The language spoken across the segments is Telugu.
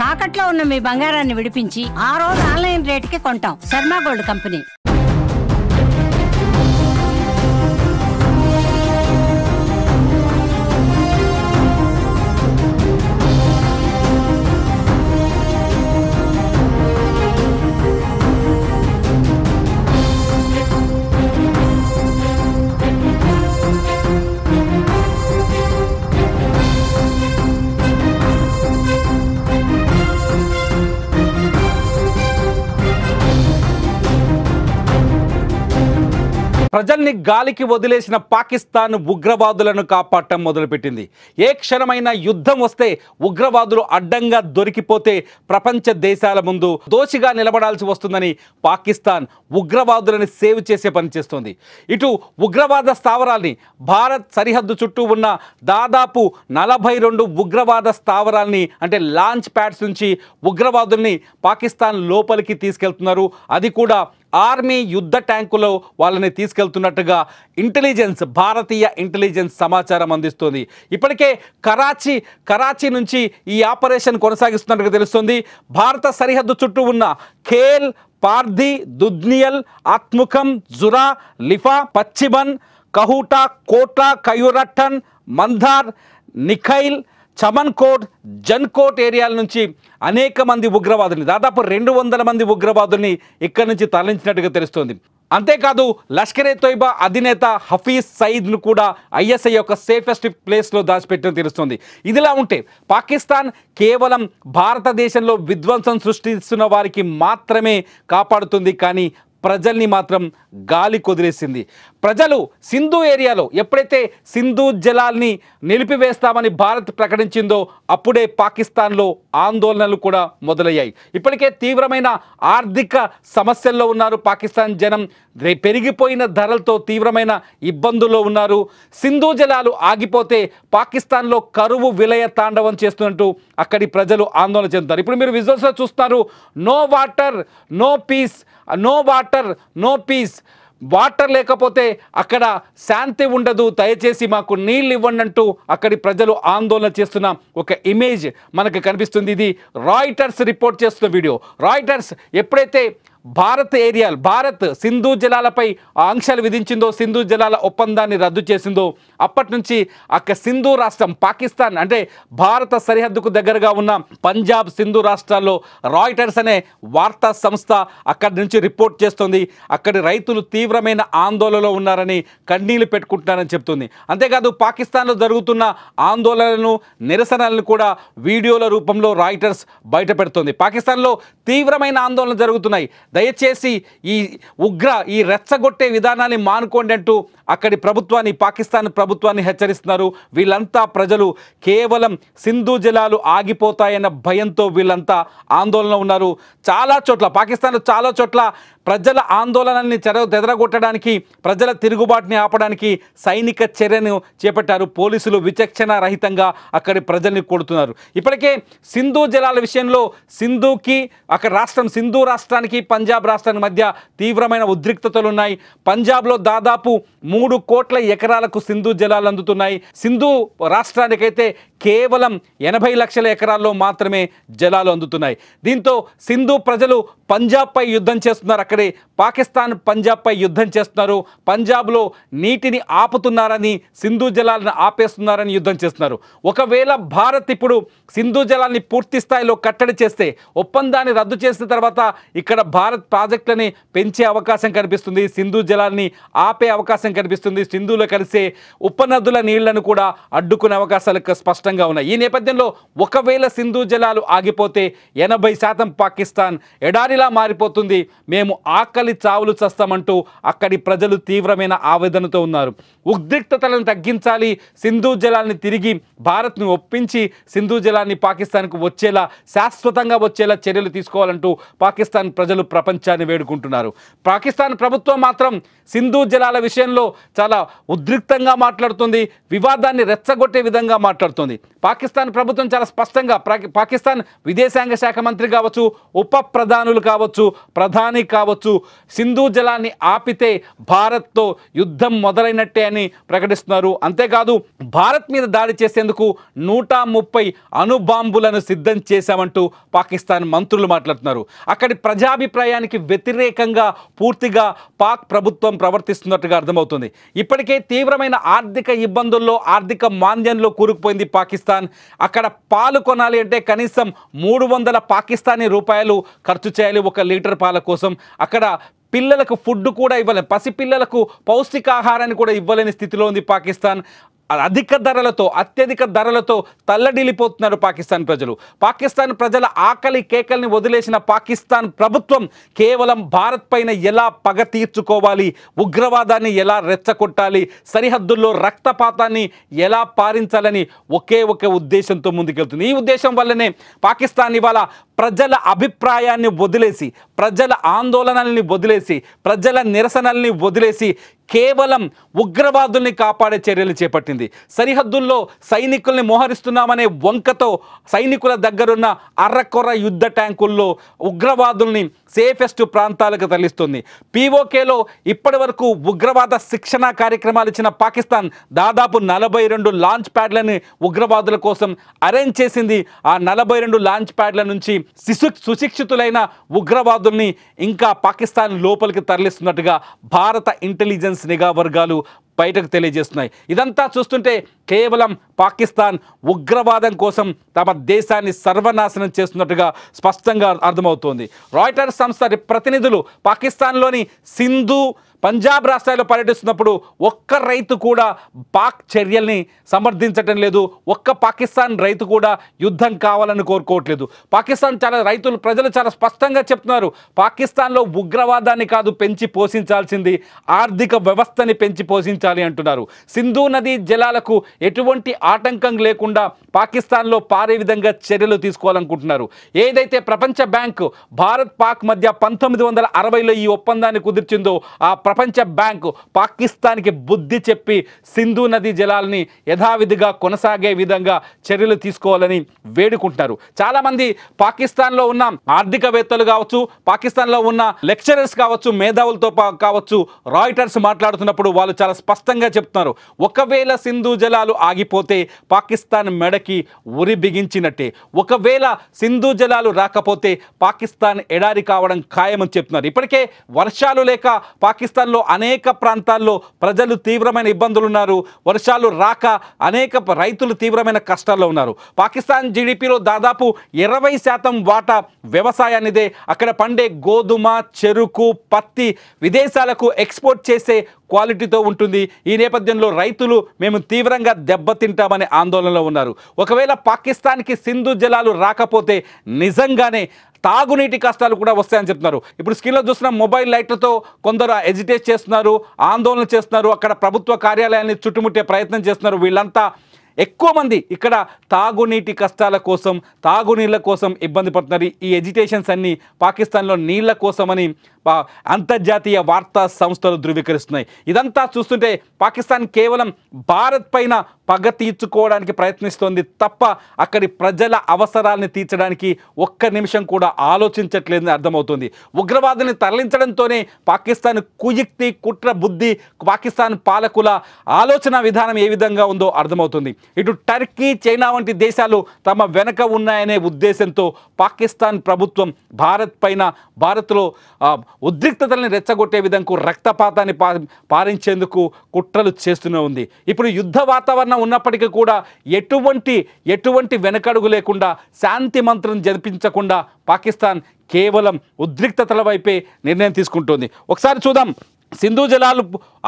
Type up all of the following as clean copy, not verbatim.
తాకట్లో ఉన్న మీ బంగారాన్ని విడిపించి ఆ రోజు ఆన్లైన్ రేటుకి కొంటాం. Sharma gold company. ప్రజల్ని గాలికి వదిలేసిన పాకిస్తాన్ ఉగ్రవాదులను కాపాడటం మొదలుపెట్టింది. ఏ క్షణమైన యుద్ధం వస్తే ఉగ్రవాదులు అడ్డంగా దొరికిపోతే ప్రపంచ దేశాల ముందు దోషిగా నిలబడాల్సి వస్తుందని పాకిస్తాన్ ఉగ్రవాదులను సేవ్ చేసే పని చేస్తోంది. ఇటు ఉగ్రవాద స్థావరాల్ని భారత్ సరిహద్దు చుట్టూ ఉన్న దాదాపు 42 ఉగ్రవాద స్థావరాల్ని అంటే లాంచ్ ప్యాడ్స్ నుంచి ఉగ్రవాదుల్ని పాకిస్తాన్ లోపలికి తీసుకెళ్తున్నారు. అది కూడా ఆర్మీ యుద్ధ ట్యాంకులో వాళ్ళని తీసుకెళ్తున్నట్టుగా ఇంటెలిజెన్స్ భారతీయ ఇంటెలిజెన్స్ సమాచారం అందిస్తోంది. ఇప్పటికే కరాచీ నుంచి ఈ ఆపరేషన్ కొనసాగిస్తున్నట్టుగా తెలుస్తోంది. భారత సరిహద్దు చుట్టూ ఉన్న ఖేల్, పార్దీ, దుద్నియల్, ఆత్ముఖం, జురా, లిఫా, పచ్చిమన్, కహూటా, కోట్లా, కయూరట్టన్, మంధార్, నిఖైల్, చమన్కోట్, జన్కోట్ ఏరియాల నుంచి అనేక మంది ఉగ్రవాదుల్ని దాదాపు 200 మంది ఉగ్రవాదుల్ని ఇక్కడి నుంచి తరలించినట్టుగా తెలుస్తోంది. అంతేకాదు లష్కరే తోయిబా అధినేత హఫీజ్ సయీద్ను కూడా ఐఎస్ఐ యొక్క సేఫెస్ట్ ప్లేస్లో దాచిపెట్టడం తెలుస్తుంది. ఇదిలా ఉంటే పాకిస్తాన్ కేవలం భారతదేశంలో విధ్వంసం సృష్టిస్తున్న వారికి మాత్రమే కాపాడుతుంది, కానీ ప్రజల్ని మాత్రం గాలి కొదిలేసింది. ప్రజలు సింధు ఏరియాలో ఎప్పుడైతే సింధు జలాల్ని నిలిపివేస్తామని భారత్ ప్రకటించిందో అప్పుడే పాకిస్తాన్లో ఆందోళనలు కూడా మొదలయ్యాయి. ఇప్పటికే తీవ్రమైన ఆర్థిక సమస్యల్లో ఉన్నారు పాకిస్తాన్ జనం. పెరిగిపోయిన ధరలతో తీవ్రమైన ఇబ్బందుల్లో ఉన్నారు. సింధు జలాలు ఆగిపోతే పాకిస్తాన్లో కరువు విలయ తాండవం చేస్తున్నట్టు అక్కడి ప్రజలు ఆందోళన చెందుతారు. ఇప్పుడు మీరు విజువల్స్లో చూస్తున్నారు, no water no peace, no water no peace. Water లేకపోతే అక్కడ శాంతి ఉండదు, దయచేసి మాకు నీళ్ళు ఇవ్వండి అంటూ అక్కడి ప్రజలు ఆందోళన చేస్తున్న ఒక ఇమేజ్ మనకు కనిపిస్తుంది. ఇది రాయిటర్స్ రిపోర్ట్ చేస్తున్న వీడియో. రాయిటర్స్ ఎప్పుడైతే భారత్ సింధు జలాలపై ఆంక్షలు విధించిందో, సింధు జలాల ఒప్పందాన్ని రద్దు చేసిందో అప్పటి నుంచి అక్కడ సింధు రాష్ట్రం పాకిస్తాన్ అంటే భారత సరిహద్దుకు దగ్గరగా ఉన్న పంజాబ్, సింధు రాష్ట్రాల్లో రాయిటర్స్ అనే వార్తా సంస్థ అక్కడి నుంచి రిపోర్ట్ చేస్తుంది. అక్కడి రైతులు తీవ్రమైన ఆందోళనలో ఉన్నారని, కన్నీళ్లు పెట్టుకుంటున్నారని చెప్తుంది. అంతేకాదు పాకిస్తాన్లో జరుగుతున్న ఆందోళనలను, నిరసనలను కూడా వీడియోల రూపంలో రాయిటర్స్ బయట పెడుతుంది. పాకిస్తాన్లో తీవ్రమైన ఆందోళన జరుగుతున్నాయి, దయచేసి ఈ రెచ్చగొట్టే విధానాన్ని మానుకోండి అంటూ అక్కడి ప్రభుత్వాన్ని, పాకిస్తాన్ ప్రభుత్వాన్ని హెచ్చరిస్తున్నారు. వీళ్ళంతా ప్రజలు కేవలం సింధు జలాలు ఆగిపోతాయన్న భయంతో వీళ్ళంతా ఆందోళన ఉన్నారు. చాలా చోట్ల పాకిస్తాన్లో చాలా చోట్ల ప్రజల ఆందోళనల్ని చెదరగొట్టడానికి, ప్రజల తిరుగుబాటుని ఆపడానికి సైనిక చర్యను చేపట్టారు. పోలీసులు విచక్షణ రహితంగా అక్కడి ప్రజల్ని కొడుతున్నారు. ఇప్పటికే సింధు జలాల విషయంలో సింధు రాష్ట్రానికి పంజాబ్ రాష్ట్రానికి మధ్య తీవ్రమైన ఉద్రిక్తతలు ఉన్నాయి. పంజాబ్లో దాదాపు 3 కోట్ల ఎకరాలకు సింధు జలాలు అందుతున్నాయి. సింధు రాష్ట్రానికైతే కేవలం 80 లక్షల ఎకరాల్లో మాత్రమే జలాలు అందుతున్నాయి. దీంతో సింధు ప్రజలు పంజాబ్పై యుద్ధం చేస్తున్నారు. అక్కడే పాకిస్తాన్ పంజాబ్పై యుద్ధం చేస్తున్నారు. పంజాబ్లో నీటిని ఆపుతున్నారని, సింధు జలాలను ఆపేస్తున్నారని యుద్ధం చేస్తున్నారు. ఒకవేళ భారత్ ఇప్పుడు సింధు జలాల్ని పూర్తి స్థాయిలో కట్టడి చేస్తే, ఒప్పందాన్ని రద్దు చేసిన తర్వాత ఇక్కడ భారత్ ప్రాజెక్టులని పెంచే అవకాశం కనిపిస్తుంది, సింధు జలాల్ని ఆపే అవకాశం కనిపిస్తుంది. సింధులో కలిసే ఉపనదుల నీళ్లను కూడా అడ్డుకునే అవకాశాలు స్పష్టంగా ఉన్నాయి. ఈ నేపథ్యంలో ఒకవేళ సింధు జలాలు ఆగిపోతే 80% పాకిస్తాన్ ఎడారిలా మారిపోతుంది. మేము ఆకలి చావులు చస్తామంటూ అక్కడి ప్రజలు తీవ్రమైన ఆవేదనతో ఉన్నారు. ఉద్రిక్తతలను తగ్గించాలి, సింధు జలాల్ని తిరిగి భారత్ను ఒప్పించి సింధు జలాన్ని పాకిస్తాన్కు వచ్చేలా, శాశ్వతంగా వచ్చేలా చర్యలు తీసుకోవాలంటూ పాకిస్తాన్ ప్రజలు ప్రపంచాన్ని వేడుకుంటున్నారు. పాకిస్తాన్ ప్రభుత్వం మాత్రం సింధు జలాల విషయంలో చాలా ఉద్రిక్తంగా మాట్లాడుతుంది, వివాదాన్ని రెచ్చగొట్టే విధంగా మాట్లాడుతుంది. పాకిస్తాన్ ప్రభుత్వం చాలా స్పష్టంగా పాకిస్తాన్ విదేశాంగ శాఖ మంత్రి కావచ్చు, ఉప ప్రధానులు కావచ్చు, ప్రధాని కావచ్చు, సింధు జలాన్ని ఆపితే భారత్తో యుద్ధం మొదలైనట్టే అని ప్రకటిస్తున్నారు. అంతేకాదు భారత్ మీద దాడి చేసేందుకు 130 అణుబాంబులను సిద్ధం చేశామంటూ పాకిస్తాన్ మంత్రులు మాట్లాడుతున్నారు. అక్కడి ప్రజాభిప్రాయానికి వ్యతిరేకంగా పూర్తిగా పాక్ ప్రభుత్వం ప్రవర్తిస్తున్నట్టుగా అర్థమవుతుంది. ఇప్పటికే తీవ్రమైన ఆర్థిక ఇబ్బందుల్లో, ఆర్థిక మాంద్యంలో కూరుకుపోయింది పాకిస్తాన్. అక్కడ పాలు కొనాలి అంటే కనీసం 300 పాకిస్తానీ రూపాయలు ఖర్చు చేయాలి ఒక లీటర్ పాల కోసం. అక్కడ పిల్లలకు ఫుడ్ కూడా ఇవ్వలేని, పసిపిల్లలకు పౌష్టికాహారాన్ని కూడా ఇవ్వలేని స్థితిలో ఉంది పాకిస్తాన్. అత్యధిక ధరలతో తల్లడిల్లిపోతున్నారు పాకిస్తాన్ ప్రజలు. పాకిస్తాన్ ప్రజల ఆకలి కేకల్ని వదిలేసిన పాకిస్తాన్ ప్రభుత్వం కేవలం భారత్ పైన ఎలా పగ తీర్చుకోవాలి, ఉగ్రవాదాన్ని ఎలా రెచ్చగొట్టాలి, సరిహద్దుల్లో రక్తపాతాన్ని ఎలా పారించాలని ఒకే ఒక ఉద్దేశంతో ముందుకెళ్తుంది. ఈ ఉద్దేశం వల్లనే పాకిస్తాన్ ఇవాళ ప్రజల అభిప్రాయాన్ని వదిలేసి, ప్రజల ఆందోళనల్ని వదిలేసి, ప్రజల నిరసనల్ని వదిలేసి కేవలం ఉగ్రవాదుల్ని కాపాడే చర్యలు చేపట్టింది. సరిహద్దుల్లో సైనికుల్ని మోహరిస్తున్నామనే వంకతో సైనికుల దగ్గరున్న అర్రకొర్ర యుద్ధ ట్యాంకుల్లో ఉగ్రవాదుల్ని సేఫెస్ట్ ప్రాంతాలకు తరలిస్తుంది. పీఓకేలో ఇప్పటి వరకు ఉగ్రవాద శిక్షణ కార్యక్రమాలు ఇచ్చిన పాకిస్తాన్ దాదాపు 42 లాంచ్ ప్యాడ్లని ఉగ్రవాదుల కోసం అరేంజ్ చేసింది. ఆ 42 లాంచ్ ప్యాడ్ల నుంచి సుశిక్షితులైన ఉగ్రవాదుల్ని ఇంకా పాకిస్తాన్ లోపలికి తరలిస్తున్నట్టుగా భారత ఇంటెలిజెన్స్ నిఘా వర్గాలు బయటకు తెలియజేస్తున్నాయి. ఇదంతా చూస్తుంటే కేవలం పాకిస్తాన్ ఉగ్రవాదం కోసం తమ దేశాన్ని సర్వనాశనం చేస్తున్నట్టుగా స్పష్టంగా అర్థమవుతోంది. రాయిటర్స్ సంస్థ ప్రతినిధులు పాకిస్తాన్లోని సింధు, పంజాబ్ రాష్ట్రాల్లో పర్యటిస్తున్నప్పుడు ఒక్క రైతు కూడా పాక్ చర్యల్ని సమర్థించటం లేదు. ఒక్క పాకిస్తాన్ రైతు కూడా యుద్ధం కావాలని కోరుకోవట్లేదు. పాకిస్తాన్ ప్రజలు చాలా స్పష్టంగా చెప్తున్నారు, పాకిస్తాన్లో ఉగ్రవాదాన్ని కాదు పెంచి పోషించాల్సింది, ఆర్థిక వ్యవస్థని పెంచి పోషించాలి అంటున్నారు. సింధు నదీ జలాలకు ఎటువంటి ఆటంకం లేకుండా పాకిస్తాన్లో పారే విధంగా చర్యలు తీసుకోవాలనుకుంటున్నారు. ఏదైతే ప్రపంచ బ్యాంకు భారత్ పాక్ మధ్య 1960లో ఈ ఒప్పందాన్ని కుదిర్చిందో ఆ ప్రపంచ బ్యాంకు పాకిస్తాన్కి బుద్ధి చెప్పి సింధు నదీ జలాలని యథావిధిగా కొనసాగే విధంగా చర్యలు తీసుకోవాలని వేడుకుంటున్నారు. చాలామంది పాకిస్తాన్లో ఉన్న ఆర్థికవేత్తలు కావచ్చు, పాకిస్తాన్లో ఉన్న లెక్చరర్స్ కావచ్చు, మేధావులతో కావచ్చు రాయిటర్స్ మాట్లాడుతున్నప్పుడు వాళ్ళు చాలా స్పష్టంగా చెప్తున్నారు, ఒకవేళ సింధు జలాలు ఆగిపోతే పాకిస్తాన్ మెడకి ఉరి బిగించినట్టే, ఒకవేళ సింధు జలాలు రాకపోతే పాకిస్తాన్ ఎడారి కావడం ఖాయమని చెప్తున్నారు. ఇప్పటికే వర్షాలు లేక పాకిస్తాన్లో అనేక ప్రాంతాల్లో ప్రజలు తీవ్రమైన ఇబ్బందులు ఉన్నారు. వర్షాలు రాక అనేక రైతులు తీవ్రమైన కష్టాల్లో ఉన్నారు. పాకిస్తాన్ జీడిపిలో దాదాపు 20% వాటా వ్యవసాయానిదే. అక్కడ పండే గోధుమ, చెరుకు, పత్తి విదేశాలకు ఎక్స్పోర్ట్ చేసే క్వాలిటీతో ఉంటుంది. ఈ నేపథ్యంలో రైతులు మేము తీవ్రంగా దెబ్బతింటామనే ఆందోళనలో ఉన్నారు. ఒకవేళ పాకిస్తాన్కి సింధు జలాలు రాకపోతే నిజంగానే తాగునీటి కష్టాలు కూడా వస్తాయని చెప్తున్నారు. ఇప్పుడు స్క్రీన్లో చూసిన మొబైల్ లైట్లతో కొందరు ఎజిటేట్ చేస్తున్నారు, ఆందోళన చేస్తున్నారు, అక్కడ ప్రభుత్వ కార్యాలయాన్ని చుట్టుముట్టే ప్రయత్నం చేస్తున్నారు. వీళ్ళంతా ఎక్కువ మంది ఇక్కడ తాగునీటి కష్టాల కోసం, తాగునీళ్ళ కోసం ఇబ్బంది పడుతున్నారు. ఈ ఎజిటేషన్స్ అన్నీ పాకిస్తాన్లో నీళ్ల కోసమని అంతర్జాతీయ వార్తా సంస్థలు ధృవీకరిస్తున్నాయి. ఇదంతా చూస్తుంటే పాకిస్తాన్ కేవలం భారత్ పైన పగ తీర్చుకోవడానికి ప్రయత్నిస్తోంది తప్ప అక్కడి ప్రజల అవసరాలను తీర్చడానికి ఒక్క నిమిషం కూడా ఆలోచించట్లేదని అర్థమవుతుంది. ఉగ్రవాదుని తరలించడంతోనే పాకిస్తాన్ కుయుక్తి, కుట్ర బుద్ధి, పాకిస్తాన్ పాలకుల ఆలోచన విధానం ఏ విధంగా ఉందో అర్థమవుతుంది. ఇటు టర్కీ, చైనా వంటి దేశాలు తమ వెనక ఉన్నాయనే ఉద్దేశంతో పాకిస్తాన్ ప్రభుత్వం భారత్లో ఉద్రిక్తతల్ని రెచ్చగొట్టే విధంగా రక్తపాతాన్ని పారించేందుకు కుట్రలు చేస్తూనే ఉంది. ఇప్పుడు యుద్ధ వాతావరణం ఉన్నప్పటికీ కూడా ఎటువంటి వెనకడుగు లేకుండా, శాంతి మంత్రం జరిపించకుండా పాకిస్తాన్ కేవలం ఉద్రిక్తతల వైపే నిర్ణయం తీసుకుంటోంది. ఒకసారి చూద్దాం. సింధు జలాలు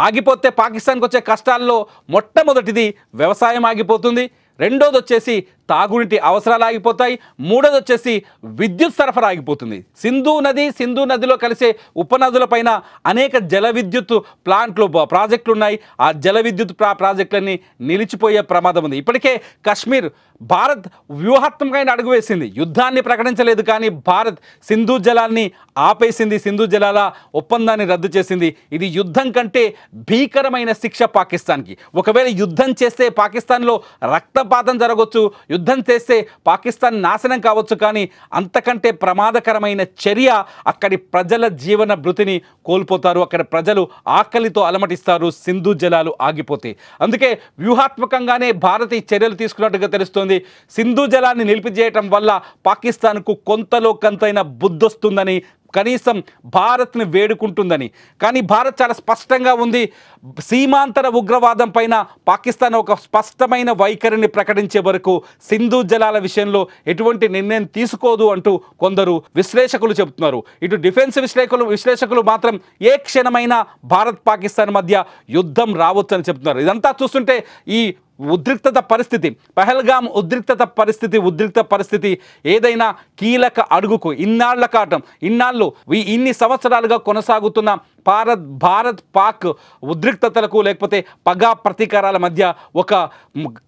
ఆగిపోతే పాకిస్తాన్కి వచ్చే కష్టాల్లో మొట్టమొదటిది వ్యవసాయం ఆగిపోతుంది, రెండోది వచ్చేసి తాగునీటి అవసరాలు ఆగిపోతాయి. మూడోది వచ్చేసి విద్యుత్ సరఫరా ఆగిపోతుంది. సింధు నదిలో కలిసే ఉపనదులపైన అనేక జల విద్యుత్ ప్లాంట్లు ప్రాజెక్టులు ఉన్నాయి. ఆ జల విద్యుత్ ప్రాజెక్టులన్నీ నిలిచిపోయే ప్రమాదం ఉంది. ఇప్పటికే కశ్మీర్ భారత్ వ్యూహాత్మకమైన అడుగు వేసింది. యుద్ధాన్ని ప్రకటించలేదు, కానీ భారత్ సింధు జలాన్ని ఆపేసింది, సింధు జలాల ఒప్పందాన్ని రద్దు చేసింది. ఇది యుద్ధం కంటే భీకరమైన శిక్ష పాకిస్తాన్కి. ఒకవేళ యుద్ధం చేస్తే పాకిస్తాన్లో రక్తపాతం జరగవచ్చు, యుద్ధం చేస్తే పాకిస్తాన్ నాశనం కావచ్చు, కానీ అంతకంటే ప్రమాదకరమైన చర్య అక్కడి ప్రజల జీవన భృతిని కోల్పోతారు. అక్కడ ప్రజలు ఆకలితో అలమటిస్తారు సింధు జలాలు ఆగిపోతే. అందుకే వ్యూహాత్మకంగానే భారత్ ఈ చర్యలు తీసుకున్నట్టుగా తెలుస్తోంది. సింధు జలాన్ని నిలిపిజేయటం వల్ల పాకిస్తాన్కు కొంతలో కొంతైన బుద్ధొస్తుందని, కనీసం భారత్ని వేడుకుంటుందని. కానీ భారత్ చాలా స్పష్టంగా ఉంది. సీమాంతర ఉగ్రవాదం పైన పాకిస్తాన్ ఒక స్పష్టమైన వైఖరిని ప్రకటించే వరకు సింధు జలాల విషయంలో ఎటువంటి నిర్ణయం తీసుకోదు అంటూ కొందరు విశ్లేషకులు చెబుతున్నారు. ఇటు డిఫెన్స్ విశ్లేషకులు మాత్రం ఏ క్షణమైనా భారత్ పాకిస్తాన్ మధ్య యుద్ధం రావచ్చు అని చెప్తున్నారు. ఇదంతా చూస్తుంటే ఈ ఉద్రిక్త పహల్గామ్ ఉద్రిక్త పరిస్థితి ఏదైనా కీలక అడుగుకు ఇన్ని సంవత్సరాలుగా కొనసాగుతున్న భారత్ పాక్ ఉద్రిక్తతలకు లేకపోతే పగా ప్రతీకారాల మధ్య ఒక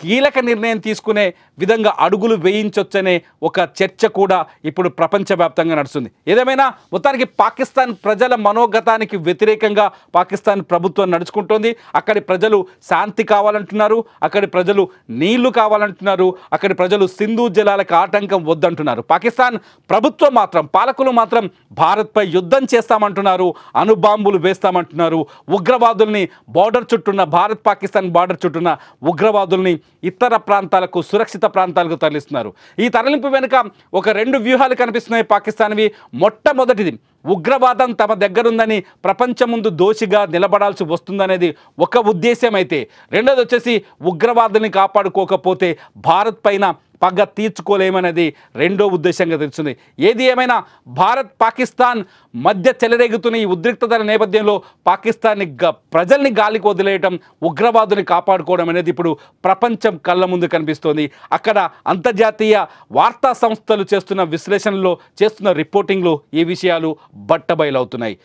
కీలక నిర్ణయం తీసుకునే విధంగా అడుగులు వేయించొచ్చనే ఒక చర్చ కూడా ఇప్పుడు ప్రపంచవ్యాప్తంగా నడుస్తుంది. ఏదేమైనా మొత్తానికి పాకిస్తాన్ ప్రజల మనోగతానికి వ్యతిరేకంగా పాకిస్తాన్ ప్రభుత్వం నడుచుకుంటోంది. అక్కడి ప్రజలు శాంతి కావాలంటున్నారు, అక్కడి ప్రజలు నీళ్లు కావాలంటున్నారు, అక్కడి ప్రజలు సింధు జలాలకు ఆటంకం వద్దంటున్నారు. పాకిస్తాన్ ప్రభుత్వం మాత్రం, పాలకులు మాత్రం భారత్పై యుద్ధం చేస్తామంటున్నారు, అణుబాంబులు వేస్తామంటున్నారు. ఉగ్రవాదుల్ని భారత్ పాకిస్తాన్ బార్డర్ చుట్టూన్న ఉగ్రవాదుల్ని ఇతర ప్రాంతాలకు, సురక్షిత ప్రాంతాలకు తరలిస్తున్నారు. ఈ తరలింపు వెనుక ఒక 2 వ్యూహాలు కనిపిస్తున్నాయి పాకిస్తాన్వి. మొట్టమొదటిది, ఉగ్రవాదం తమ దగ్గరుందని ప్రపంచం ముందు దోషిగా నిలబడాల్సి వస్తుందనేది ఒక ఉద్దేశం అయితే, రెండోది వచ్చేసి ఉగ్రవాదుల్ని కాపాడుకోకపోతే భారత్ పైన పగ తీర్చుకోలేమనేది రెండో ఉద్దేశంగా తెలుస్తుంది. ఏది ఏమైనా భారత్ పాకిస్తాన్ మధ్య చెలరేగుతున్న ఈ ఉద్రిక్తతల నేపథ్యంలో పాకిస్తాన్ని ప్రజల్ని గాలికి వదిలేయటం, ఉగ్రవాదుని కాపాడుకోవడం అనేది ఇప్పుడు ప్రపంచం కళ్ళ ముందు కనిపిస్తోంది. అక్కడ అంతర్జాతీయ వార్తా సంస్థలు చేస్తున్న విశ్లేషణలో, చేస్తున్న రిపోర్టింగ్లో ఈ విషయాలు బట్టబయలవుతున్నాయి.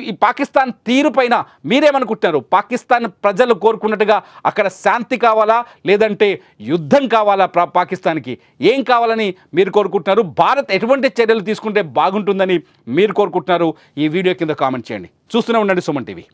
ఈ పాకిస్తాన్ తీరు పైన మీరేమనుకుంటున్నారు? పాకిస్తాన్ ప్రజలు కోరుకున్నట్టుగా అక్కడ శాంతి కావాలా, లేదంటే యుద్ధం కావాలా? పాకిస్తాన్కి ఏం కావాలని మీరు కోరుకుంటున్నారు? భారత్ ఎటువంటి చర్యలు తీసుకుంటే బాగుంటుందని మీరు కోరుకుంటున్నారు? ఈ వీడియో కింద కామెంట్ చేయండి. చూస్తూనే ఉండండి సుమన్ టీవీ.